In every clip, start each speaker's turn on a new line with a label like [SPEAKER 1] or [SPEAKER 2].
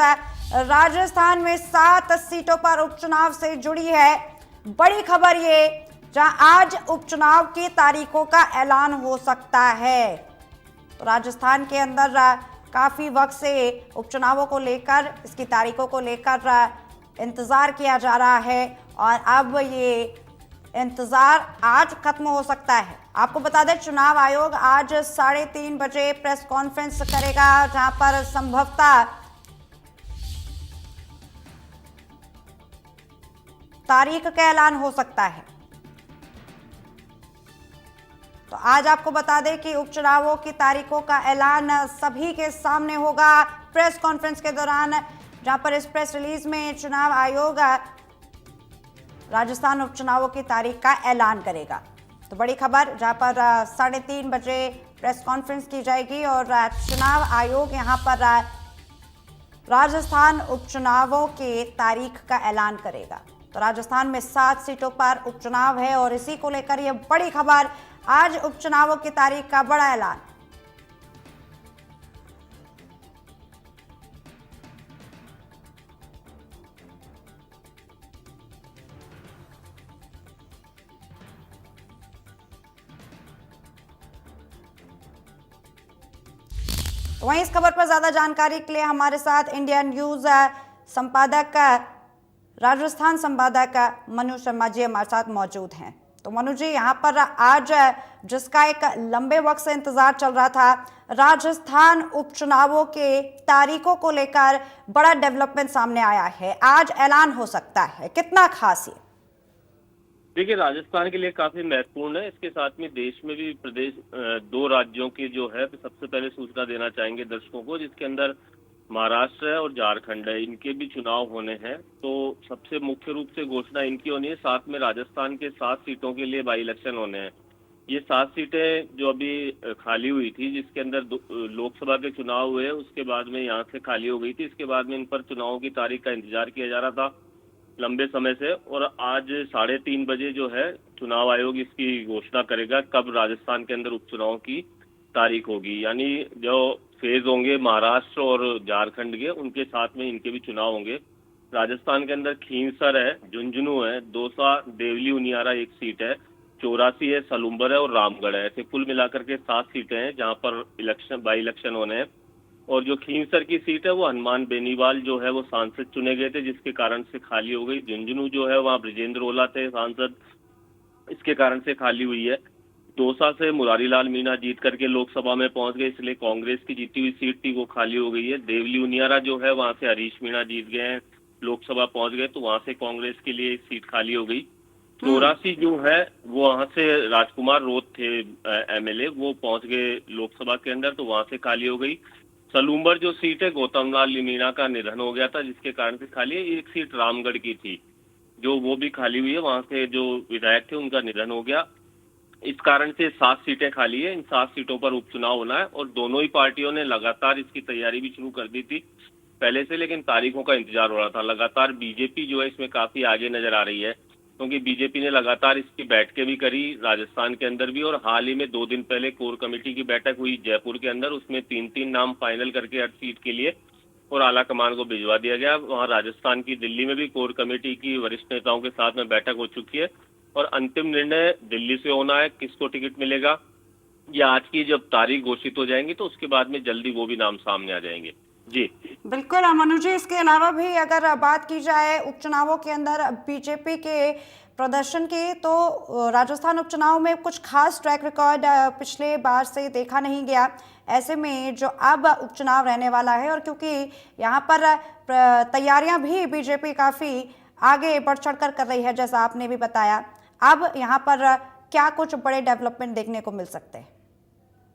[SPEAKER 1] राजस्थान में 7 सीटों पर उपचुनाव से जुड़ी है बड़ी खबर, ये जहां आज उपचुनाव की तारीखों का ऐलान हो सकता है। तो राजस्थान के अंदर काफी वक्त से उपचुनावों को लेकर, इसकी तारीखों को लेकर इंतजार किया जा रहा है और अब ये इंतजार आज खत्म हो सकता है। आपको बता दें, चुनाव आयोग आज 3:30 बजे प्रेस कॉन्फ्रेंस करेगा, जहां पर संभवतः तारीख का ऐलान हो सकता है। तो आज आपको बता दें कि उपचुनावों की तारीखों का ऐलान सभी के सामने होगा प्रेस कॉन्फ्रेंस के दौरान, जहां पर इस प्रेस रिलीज में चुनाव आयोग राजस्थान उपचुनावों की तारीख का ऐलान करेगा। तो बड़ी खबर, जहां पर 3:30 बजे प्रेस कॉन्फ्रेंस की जाएगी और चुनाव आयोग यहां पर राजस्थान उपचुनावों के तारीख का ऐलान करेगा। तो राजस्थान में 7 सीटों पर उपचुनाव है और इसी को लेकर यह बड़ी खबर, आज उपचुनावों की तारीख का बड़ा ऐलान। तो वहीं इस खबर पर ज्यादा जानकारी के लिए हमारे साथ इंडिया न्यूज संपादक, राजस्थान संपादक मनु शर्मा जी हमारे साथ मौजूद हैं। तो मनु जी, यहाँ पर आज जिसका एक लंबे वक्त से इंतजार चल रहा था, राजस्थान उपचुनावों के तारीखों को लेकर बड़ा डेवलपमेंट सामने आया है, आज ऐलान हो सकता है, कितना खास ये?
[SPEAKER 2] देखिए, राजस्थान के लिए काफी महत्वपूर्ण है। इसके साथ में देश में भी प्रदेश 2 राज्यों की जो है सबसे पहले सूचना देना चाहेंगे दर्शकों को, जिसके अंदर महाराष्ट्र है और झारखंड है, इनके भी चुनाव होने हैं। तो सबसे मुख्य रूप से घोषणा इनकी होनी है। साथ में राजस्थान के 7 सीटों के लिए बाई इलेक्शन होने हैं। ये 7 सीटें जो अभी खाली हुई थी, जिसके अंदर लोकसभा के चुनाव हुए, उसके बाद में यहाँ से खाली हो गई थी। इसके बाद में इन पर चुनावों की तारीख का इंतजार किया जा रहा था लंबे समय से, और आज 3:30 बजे जो है चुनाव आयोग इसकी घोषणा करेगा कब राजस्थान के अंदर उपचुनाव की तारीख होगी। यानी जो फेज होंगे महाराष्ट्र और झारखंड के, उनके साथ में इनके भी चुनाव होंगे। राजस्थान के अंदर खींवसर है, झुंझुनू है, दौसा, देवली उनियारा एक सीट है, 84 है, सलूम्बर है और रामगढ़ है। ऐसे कुल मिलाकर के 7 सीटें हैं जहां पर बाई इलेक्शन होने हैं। और जो खींवसर की सीट है वो हनुमान बेनीवाल जो है वो सांसद चुने गए थे, जिसके कारण से खाली हो गई। झुंझुनू जो है वहाँ ब्रजेंद्र ओला थे सांसद, इसके कारण से खाली हुई है। दौसा से मुरारीलाल मीणा जीत करके लोकसभा में पहुंच गए, इसलिए कांग्रेस की जीती हुई सीट थी वो खाली हो गई है। देवली उनियारा जो है वहां से हरीश मीणा जीत गए हैं, लोकसभा पहुंच गए, तो वहां से कांग्रेस के लिए सीट खाली हो गई। 84 जो है वो वहां से राजकुमार रोत थे एमएलए, वो पहुंच गए लोकसभा के अंदर, तो वहां से खाली हो गई। सलूम्बर जो सीट है गौतम लाल मीणा का निधन हो गया था, जिसके कारण से खाली है। एक सीट रामगढ़ की थी जो वो भी खाली हुई है, वहां से जो विधायक थे उनका निधन हो गया। इस कारण से 7 सीटें खाली है। इन 7 सीटों पर उपचुनाव होना है और दोनों ही पार्टियों ने लगातार इसकी तैयारी भी शुरू कर दी थी पहले से, लेकिन तारीखों का इंतजार हो रहा था। लगातार बीजेपी जो है इसमें काफी आगे नजर आ रही है, क्योंकि बीजेपी ने लगातार इसकी बैठकें भी करी राजस्थान के अंदर भी, और हाल ही में 2 दिन पहले कोर कमेटी की बैठक हुई जयपुर के अंदर, उसमें 3-3 नाम फाइनल करके हर सीट के लिए और आला कमान को भिजवा दिया गया। वहां राजस्थान की दिल्ली में भी कोर कमेटी की वरिष्ठ नेताओं के साथ में बैठक हो चुकी है और अंतिम निर्णय दिल्ली से होना है किसको टिकट मिलेगा। या आज की जब तारीख घोषित हो जाएंगी तो उसके बाद में जल्दी वो भी नाम सामने आ जाएंगे। जी
[SPEAKER 1] बिल्कुल मनु जी, इसके अलावा भी अगर बात की जाए उपचुनावों के अंदर बीजेपी के प्रदर्शन की, तो राजस्थान उपचुनाव में कुछ खास ट्रैक रिकॉर्ड पिछले बार से देखा नहीं गया। ऐसे में जो अब उपचुनाव रहने वाला है, और क्योंकि यहाँ पर तैयारियां भी बीजेपी काफी आगे बढ़ चढ़कर कर रही है, जैसा आपने भी बताया, अब यहाँ पर क्या कुछ बड़े डेवलपमेंट देखने को मिल सकते हैं?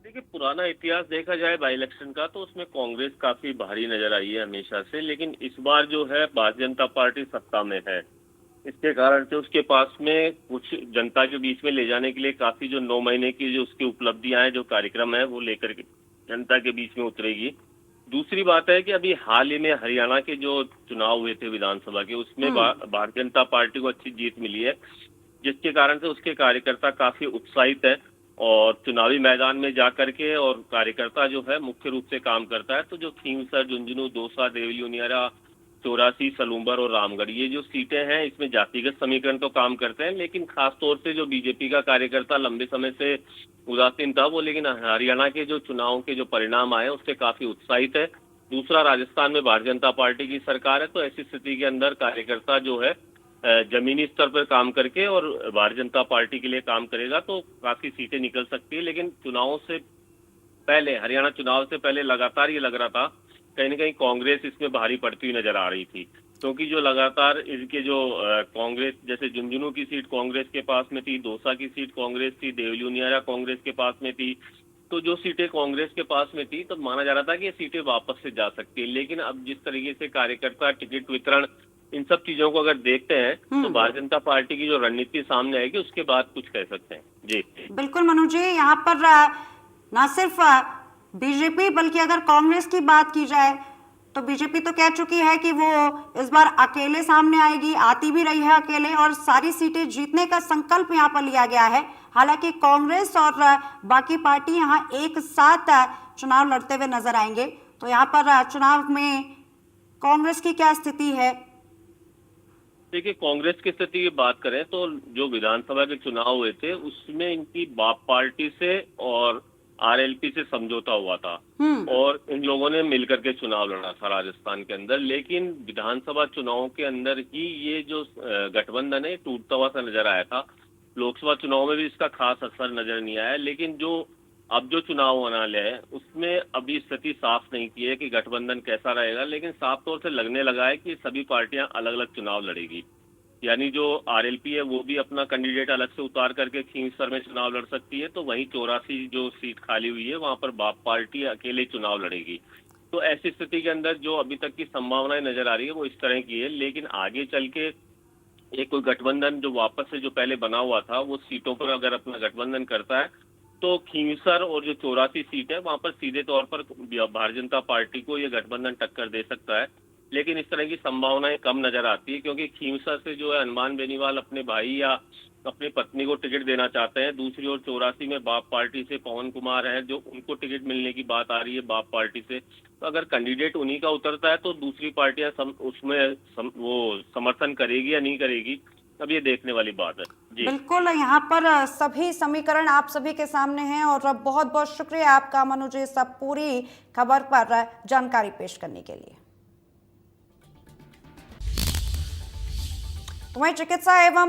[SPEAKER 2] देखिए, पुराना इतिहास देखा जाए बाई इलेक्शन का तो उसमें कांग्रेस काफी भारी नजर आई है हमेशा से, लेकिन इस बार जो है भारतीय जनता पार्टी सत्ता में है। इसके कारण से उसके पास में कुछ जनता के बीच में ले जाने के लिए काफी जो 9 महीने की जो उसकी उपलब्धियां हैं, जो कार्यक्रम है, वो लेकर के जनता के बीच में उतरेगी। दूसरी बात है कि अभी हाल ही में हरियाणा के जो चुनाव हुए थे विधानसभा के, उसमें भारतीय जनता पार्टी को अच्छी जीत मिली है, जिसके कारण से उसके कार्यकर्ता काफी उत्साहित है और चुनावी मैदान में जा करके और कार्यकर्ता जो है मुख्य रूप से काम करता है। तो जो खींवसर, झुंझुनू, दौसा, देवली, उनियारा, चौरासी, सलूम्बर और रामगढ़, ये जो सीटें हैं इसमें जातिगत समीकरण तो काम करते हैं, लेकिन खास तौर से जो बीजेपी का कार्यकर्ता लंबे समय से उदासीन था वो, लेकिन हरियाणा के जो चुनाव के जो परिणाम आए उससे काफी उत्साहित है। दूसरा, राजस्थान में भारतीय जनता पार्टी की सरकार है, तो ऐसी स्थिति के अंदर कार्यकर्ता जो है जमीनी स्तर पर काम करके और भारतीय जनता पार्टी के लिए काम करेगा तो काफी सीटें निकल सकती है। लेकिन चुनाव से पहले, हरियाणा चुनाव से पहले लगातार ये लग रहा था कहीं ना कहीं कांग्रेस इसमें भारी पड़ती हुई नजर आ रही थी, क्योंकि जो लगातार इनके जो कांग्रेस, जैसे झुंझुनू की सीट कांग्रेस के पास में थी, दौसा की सीट कांग्रेस थी, देवली, उनियारा कांग्रेस के पास में थी, तो जो सीटें कांग्रेस के पास में थी तो माना जा रहा था कि ये सीटें वापस से जा सकती है। लेकिन अब जिस तरीके से कार्यकर्ता, टिकट वितरण, इन सब चीजों को अगर देखते हैं तो भारतीय जनता पार्टी की जो रणनीति सामने आएगी उसके बाद कुछ कह सकते हैं। जी
[SPEAKER 1] बिल्कुल मनु जी, यहाँ पर ना सिर्फ बीजेपी बल्कि अगर कांग्रेस की बात की जाए तो बीजेपी तो कह चुकी है कि वो इस बार अकेले सामने आएगी, आती भी रही है अकेले और सारी सीटें जीतने का संकल्प यहाँ पर लिया गया है। हालांकि कांग्रेस और बाकी पार्टी यहाँ एक साथ चुनाव लड़ते हुए नजर आएंगे, तो यहाँ पर चुनाव में कांग्रेस की क्या स्थिति है?
[SPEAKER 2] देखिए, कांग्रेस की स्थिति की बात करें तो जो विधानसभा के चुनाव हुए थे उसमें इनकी बाप पार्टी से और आरएलपी से समझौता हुआ था और इन लोगों ने मिलकर के चुनाव लड़ा था राजस्थान के अंदर। लेकिन विधानसभा चुनाव के अंदर ही ये जो गठबंधन है टूटता हुआ सा नजर आया था। लोकसभा चुनाव में भी इसका खास असर नजर नहीं आया, लेकिन अब जो चुनाव होने वाले हैं उसमें अभी स्थिति साफ नहीं की है कि गठबंधन कैसा रहेगा, लेकिन साफ तौर से लगने लगा है कि सभी पार्टियां अलग अलग चुनाव लड़ेगी। यानी जो आरएलपी है वो भी अपना कैंडिडेट अलग से उतार करके खींवसर में चुनाव लड़ सकती है, तो वहीं 84 जो सीट खाली हुई है वहां पर बाप पार्टी अकेले चुनाव लड़ेगी। तो ऐसी स्थिति के अंदर जो अभी तक की संभावनाएं नजर आ रही है वो इस तरह की है। लेकिन आगे चल के एक कोई गठबंधन जो वापस से जो पहले बना हुआ था वो सीटों पर अगर अपना गठबंधन करता है तो खींवसर और जो 84 सीट है वहां पर सीधे तौर पर भारतीय जनता पार्टी को ये गठबंधन टक्कर दे सकता है। लेकिन इस तरह की संभावनाएं कम नजर आती है, क्योंकि खींवसर से जो है हनुमान बेनीवाल अपने भाई या अपनी पत्नी को टिकट देना चाहते हैं। दूसरी ओर 84 में बाप पार्टी से पवन कुमार है जो उनको टिकट मिलने की बात आ रही है बाप पार्टी से। तो अगर कैंडिडेट उन्हीं का उतरता है तो दूसरी पार्टियां उसमें वो समर्थन करेगी या नहीं करेगी, अब ये देखने वाली बात है। जी
[SPEAKER 1] बिल्कुल, यहाँ पर सभी समीकरण आप सभी के सामने हैं और बहुत बहुत शुक्रिया आपका मनु जी, सब पूरी खबर पर जानकारी पेश करने के लिए। तो वहीं चिकित्सा एवं